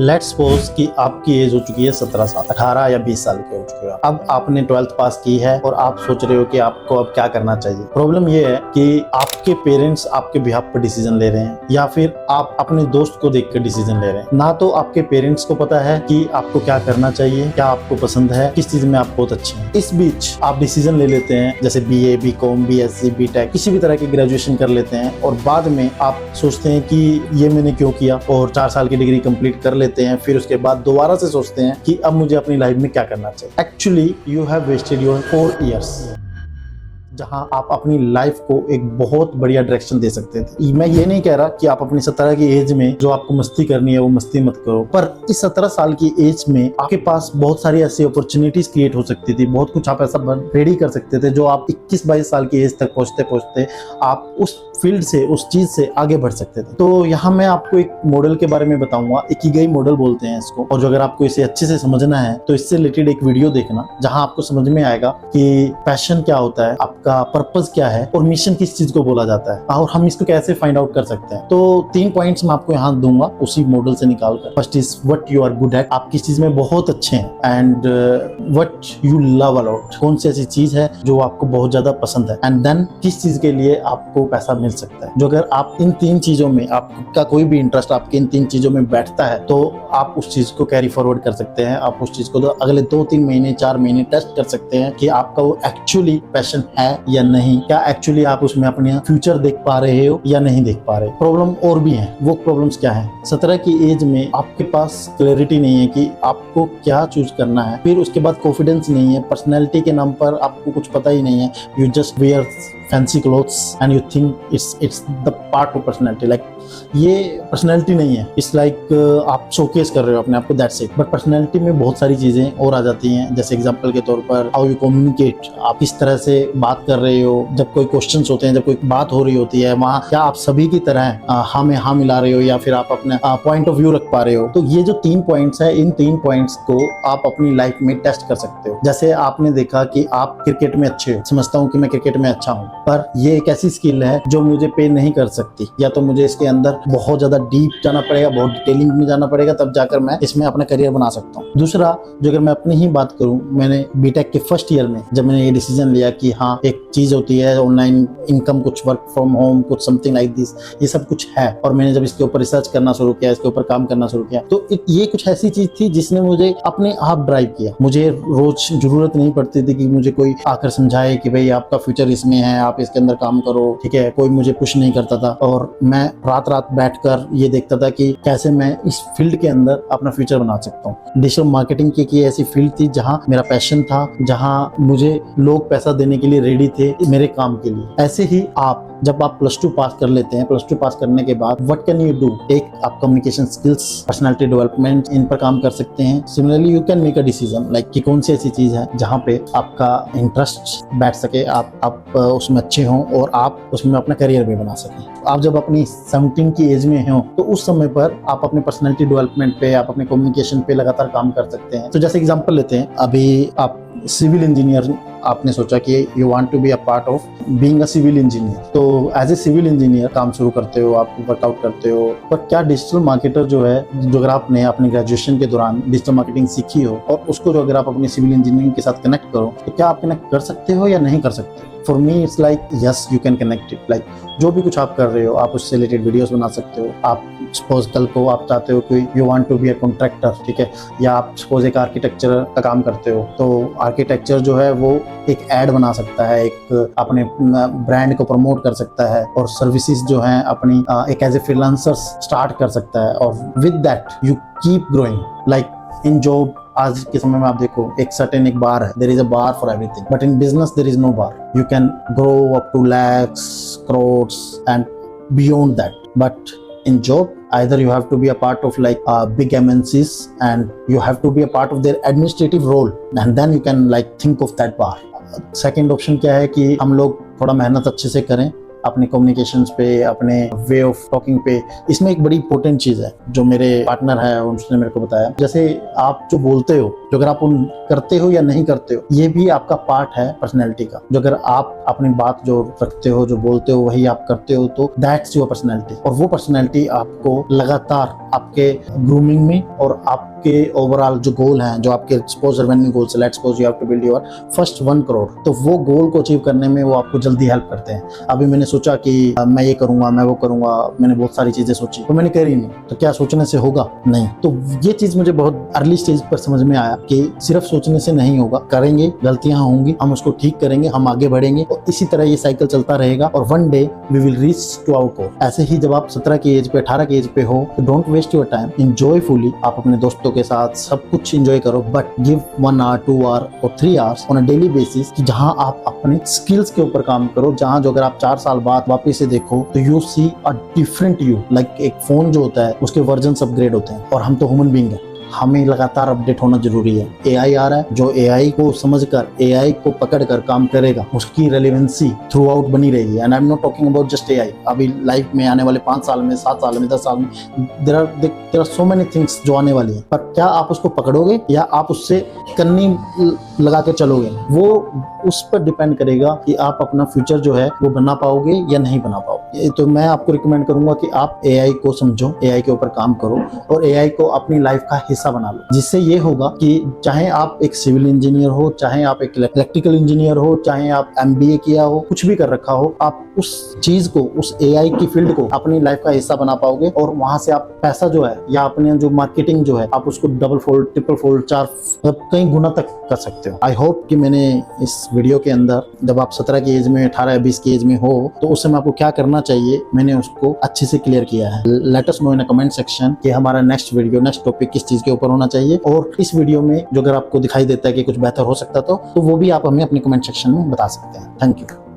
Let's suppose कि आपकी as हो चुकी है 17 साल, 18 या 20 साल के हो चुके हो। अब आपने 12th पास की है और आप सोच रहे हो कि आपको अब क्या करना चाहिए। प्रॉब्लम ये है कि आपके पेरेंट्स आपके बिहाफ पर डिसीजन ले रहे हैं या फिर आप अपने दोस्त को देख कर डिसीजन ले रहे हैं। ना तो आपके पेरेंट्स को पता है कि आपको क्या करना चाहिए, क्या आपको पसंद है, किस चीज में आप बहुत अच्छे हैं। इस बीच आप डिसीजन ले लेते हैं, जैसे BA, BCom, BSc, BTech, किसी भी तरह की ग्रेजुएशन कर लेते हैं और बाद में आप सोचते हैं कि ये मैंने क्यों किया, और 4 साल की डिग्री कंप्लीट कर लेते हैं। फिर उसके बाद दोबारा से सोचते हैं कि अब मुझे अपनी लाइफ में क्या करना चाहिए। Actually you have wasted your 4 years, जहां आप अपनी लाइफ को एक बहुत बढ़िया डायरेक्शन दे सकते थे। मैं ये नहीं कह रहा कि आप अपनी 17 की एज में जो आपको मस्ती करनी है वो मस्ती मत करो, पर इस 17 साल की एज में आपके पास बहुत सारी ऐसी अपॉर्चुनिटीज क्रिएट हो सकती थी, बहुत कुछ आप ऐसा रेडी कर सकते थे जो आप 21-22 साल की एज तक पहुंचते पहुंचते आप उस फील्ड से, उस चीज से आगे बढ़ सकते थे। तो यहाँ मैं आपको एक मॉडल के बारे में बताऊंगा, इकिगाई मॉडल बोलते हैं इसको। और जो अगर आपको इसे अच्छे से समझना है तो इससे रिलेटेड एक वीडियो देखना, जहां आपको समझ में आएगा कि पैशन क्या होता है, आपका पर्पस क्या है और मिशन किस चीज को बोला जाता है, और हम इसको कैसे फाइंड आउट कर सकते हैं। तो 3 पॉइंट्स मैं आपको यहाँ दूंगा उसी मॉडल से निकालकर। First is what you are good at, आप किस चीज में बहुत अच्छे हैं, and what you love a lot, कौन सी ऐसी चीज है जो आपको बहुत ज्यादा पसंद है, एंड देन किस चीज के लिए आपको पैसा मिल सकता है। जो अगर आप इन 3 चीजों में, आपका कोई भी इंटरेस्ट आपके इन 3 चीजों में बैठता है तो आप उस चीज को कैरी फॉरवर्ड कर सकते हैं। आप उस चीज को अगले 2-3 महीने 4 महीने टेस्ट कर सकते हैं कि आपका वो एक्चुअली पैशन है या नहीं, क्या एक्चुअली आप उसमें अपने फ्यूचर देख पा रहे हो या नहीं देख पा रहे। प्रॉब्लम और भी है, वो प्रॉब्लम्स क्या है? 17 की एज में आपके पास क्लैरिटी नहीं है कि आपको क्या चूज करना है। फिर उसके बाद कॉन्फिडेंस नहीं है, पर्सनैलिटी के नाम पर आपको कुछ पता ही नहीं है। You just where fancy clothes and you think it's the part of personality. Like ये पर्सनैलिटी नहीं है, इट्स लाइक आप शोकेस कर रहे हो अपने आप को, दैट्स इट। बट पर्सनैलिटी में बहुत सारी चीजें और आ जाती हैं, जैसे एग्जांपल के तौर पर हाउ यू कम्युनिकेट, आप किस तरह से बात कर रहे हो, जब कोई क्वेश्चंस होते हैं, जब कोई बात हो रही होती है, वहाँ क्या आप सभी की तरह हाँ में हाँ मिला रहे हो या फिर आप अपना पॉइंट ऑफ व्यू रख पा रहे हो। तो ये जो 3 पॉइंट्स है, इन 3 पॉइंट्स को आप अपनी लाइफ में टेस्ट कर सकते हो। जैसे आपने देखा कि आप क्रिकेट में अच्छे हो, समझता हूँ कि मैं क्रिकेट में अच्छा हूँ, पर ये एक ऐसी स्किल है जो मुझे पे नहीं कर सकती, या तो मुझे इसके अंदर बहुत ज्यादा डीप जाना पड़ेगा, बहुत डिटेलिंग में जाना पड़ेगा, तब जाकर मैं इसमें अपना करियर बना सकता हूँ। दूसरा, जो अगर मैं अपनी ही बात करूँ, मैंने बीटेक के फर्स्ट ईयर में जब मैंने ये डिसीजन लिया कि हाँ एक चीज होती है ऑनलाइन इनकम, कुछ वर्क फ्रॉम होम, कुछ समथिंग लाइक दिस, ये सब कुछ है, और मैंने जब इसके ऊपर रिसर्च करना शुरू किया, इसके ऊपर काम करना शुरू किया, तो ये कुछ ऐसी चीज थी जिसने मुझे अपने आप ड्राइव किया। मुझे रोज जरूरत नहीं पड़ती थी कि मुझे कोई आकर समझाए कि भाई आपका फ्यूचर इसमें है, आप इसके अंदर काम करो, ठीक है। कोई मुझे पुश नहीं करता था, और मैं रात रात बैठकर ये देखता था कि कैसे मैं इस फील्ड के अंदर अपना फ्यूचर बना सकता हूँ। डिजिटल मार्केटिंग की ऐसी फील्ड थी जहां मेरा पैशन था, जहां मुझे लोग पैसा देने के लिए रेडी थे मेरे काम के लिए। ऐसे ही जब आप +2 पास कर लेते हैं, +2 पास करने के बाद व्हाट कैन यू डू? एक आप कम्युनिकेशन स्किल्स, पर्सनालिटी डेवलपमेंट, इन पर काम कर सकते हैं। Similarly you can make a decision like कि कौन सी ऐसी चीज है जहां पे आपका इंटरेस्ट बैठ सके, आप उसमें अच्छे हों और आप उसमें अपना करियर भी बना सकें। आप जब अपनी 17 की एज में हो तो उस समय पर आप अपने पर्सनालिटी डेवलपमेंट पे, आप अपने कम्युनिकेशन पे लगातार काम कर सकते हैं। तो जैसे एग्जांपल लेते हैं, अभी आप सिविल इंजीनियर, आपने सोचा कि you want to be a part of being a civil engineer, तो एज ए सिविल इंजीनियर काम शुरू करते हो, आप वर्कआउट करते हो। पर क्या डिजिटल मार्केटर जो है, जो अगर आपने अपनी ग्रेजुएशन के दौरान डिजिटल मार्केटिंग सीखी हो और उसको जो अगर आप अपनी सिविल इंजीनियरिंग के साथ कनेक्ट करो, तो क्या आप कनेक्ट कर सकते हो या नहीं कर सकते? For me it's like yes, you can connect it. Like जो भी कुछ आप कर रहे हो, आप उससे रिलेटेड वीडियोस बना सकते हो। आप सपोज कल को आप चाहते हो कि you want to be a contractor, ठीक है, या आप सपोज एक आर्किटेक्चर का काम करते हो, तो आर्किटेक्चर जो है वो एक ऐड बना सकता है, एक अपने ब्रांड को प्रमोट कर सकता है, और सर्विसेज जो हैं अपनी एक एज ए फ्रीलांसर स्टार्ट कर सकता है, और with that you keep growing. Like in job आज के समय में आप देखो, एक सर्टेन एक बार है, there is a bar for everything, but in business there is no bar. You can grow up to lakhs, crores and beyond that, but in job either you have to be a part of like big MNCs and you have to be a part of their administrative role, and then you can like think of that bar. Second option क्या है कि हम लोग थोड़ा मेहनत अच्छे से करें, अपने कम्युनिकेशंस पे, अपने वे ऑफ टॉकिंग पे। इसमें एक बड़ी इंपॉर्टेंट चीज है जो मेरे पार्टनर है उसने मेरे को बताया, जैसे आप जो बोलते हो, जो अगर आप उन करते हो या नहीं करते हो, ये भी आपका पार्ट है पर्सनैलिटी का। जो अगर आप अपनी बात जो रखते हो, जो बोलते हो, वही आप करते हो, तो दैट्स योर पर्सनैलिटी। और वो पर्सनैलिटी आपको लगातार आपके ग्रूमिंग में और आपके ओवरऑल जो गोल हैं, जो आपके suppose revenue goals, let's suppose you have to build your first 1 crore, तो वो गोल को अचीव करने में वो आपको जल्दी हेल्प करते हैं। अभी मैंने सोचा कि मैं ये करूंगा, मैं वो करूंगा, मैंने बहुत सारी चीजें सोची, तो मैंने करी नहीं, तो क्या सोचने से होगा? नहीं। तो ये चीज मुझे बहुत अर्ली स्टेज पर समझ में आया कि सिर्फ सोचने से नहीं होगा, करेंगे, गलतियां होंगी, हम उसको ठीक करेंगे, हम आगे बढ़ेंगे, और इसी तरह ये साइकिल चलता रहेगा और one day we will reach to our goal. ऐसे ही जब आप 17 की एज पे, 18 की एज पे हो, तो don't waste your time, enjoy fully. आप अपने दोस्तों के साथ सब कुछ एंजॉय करो, बट गिव 1 आवर, 2 आवर और 3 hours on a daily basis, कि जहां आप अपने स्किल्स के ऊपर काम करो, जहां जो अगर आप 4 साल बाद वापस से देखो तो you see a different you. Like एक फोन जो होता है उसके वर्जन्स अपग्रेड होते हैं, और हम तो ह्यूमन बीइंग है, हमें लगातार अपडेट होना जरूरी है। एआई आ रहा है, जो एआई को समझकर, एआई को पकड़कर काम करेगा, उसकी रेलेवेंसी थ्रू आउट बनी रहेगी। And I am not talking about just AI. अभी लाइफ में आने वाले 5 साल में, 7 साल में, 10 साल में there are so many things जो आने वाली है, पर क्या आप उसको पकड़ोगे या आप उससे कन्नी लगा के चलोगे, वो उस पर डिपेंड करेगा कि आप अपना फ्यूचर जो है वो बना पाओगे या नहीं बना पाओगे। तो मैं आपको रिकमेंड करूंगा कि आप एआई को समझो, एआई के ऊपर काम करो, और एआई को अपनी लाइफ का हिस्सा बना लो। जिससे ये होगा कि चाहे आप एक सिविल इंजीनियर हो, चाहे आप एक इलेक्ट्रिकल इंजीनियर हो, चाहे आप एमबीए किया हो, कुछ भी कर रखा हो, आप उस चीज को, उस एआई की फील्ड को अपनी लाइफ का हिस्सा बना पाओगे, और वहां से आप पैसा जो है या अपने जो मार्केटिंग जो है, आप उसको डबल फोल्ड, ट्रिपल फोल्ड, 4 कई गुना तक कर सकते हो। आई होप कि मैंने इस वीडियो के अंदर, जब आप 17 की एज में, 18 या 20 की एज में हो, तो उस समय आपको क्या करना चाहिए, मैंने उसको अच्छे से क्लियर किया है। Let us know in comment section कि हमारा नेक्स्ट वीडियो, नेक्स्ट टॉपिक किस चीज के ऊपर होना चाहिए, और इस वीडियो में जो अगर आपको दिखाई देता है कि कुछ बेहतर हो सकता तो वो भी आप हमें अपने कमेंट सेक्शन में बता सकते हैं। Thank you.